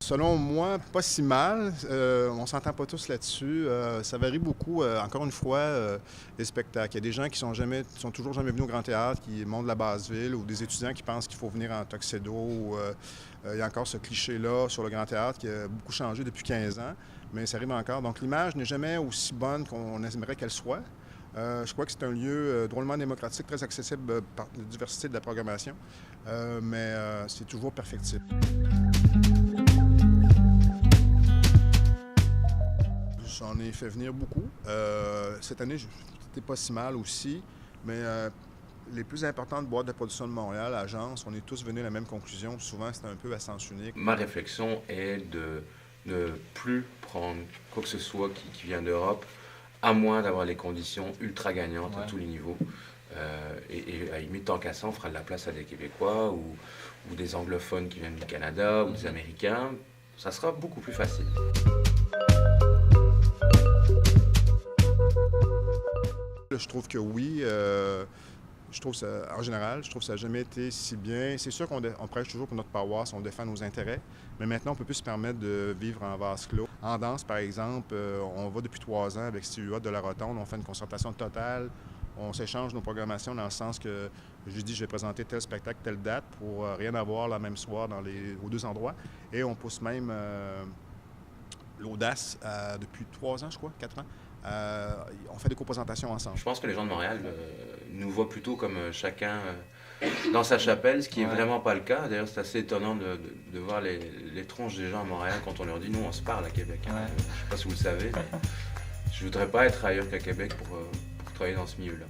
Selon moi, pas si mal. On s'entend pas tous là-dessus. Ça varie beaucoup. Encore une fois, les spectacles. Il y a des gens qui sont toujours jamais venus au Grand Théâtre, qui montent de la Basse-Ville, ou des étudiants qui pensent qu'il faut venir en tuxedo. Il y a encore ce cliché-là sur le Grand Théâtre qui a beaucoup changé depuis 15 ans, mais ça arrive encore. Donc l'image n'est jamais aussi bonne qu'on aimerait qu'elle soit. Je crois que c'est un lieu drôlement démocratique, très accessible par la diversité de la programmation, mais c'est toujours perfectible. J'en ai fait venir beaucoup. Cette année, c'était pas si mal aussi, mais les plus importantes boîtes de production de Montréal, agences, on est tous venus à la même conclusion. Souvent, c'est un peu à sens unique. Ma réflexion est de ne plus prendre quoi que ce soit qui vient d'Europe, à moins d'avoir les conditions ultra gagnantes à tous les niveaux. Et à la limite, tant qu'à ça, on fera de la place à des Québécois ou des anglophones qui viennent du Canada ou des Américains. Ça sera beaucoup plus facile. Je trouve que oui. Je trouve ça, en général, je trouve que ça n'a jamais été si bien. C'est sûr qu'on prêche toujours pour notre paroisse, on défend nos intérêts, mais maintenant, on peut plus se permettre de vivre en vase clos. En danse, par exemple, on va depuis 3 ans avec Stevie Watt de la Rotonde, on fait une concertation totale, on s'échange nos programmations dans le sens que je lui dis je vais présenter tel spectacle, telle date pour rien avoir la même soir aux 2 endroits. Et on pousse même l'audace depuis 3 ans, je crois, 4 ans. On fait des co-présentations ensemble. Je pense que les gens de Montréal nous voient plutôt comme chacun dans sa chapelle, ce qui n'est vraiment pas le cas. D'ailleurs, c'est assez étonnant de voir les tronches des gens à Montréal quand on leur dit « nous, on se parle à Québec ». Je ne sais pas si vous le savez, mais je ne voudrais pas être ailleurs qu'à Québec pour travailler dans ce milieu-là.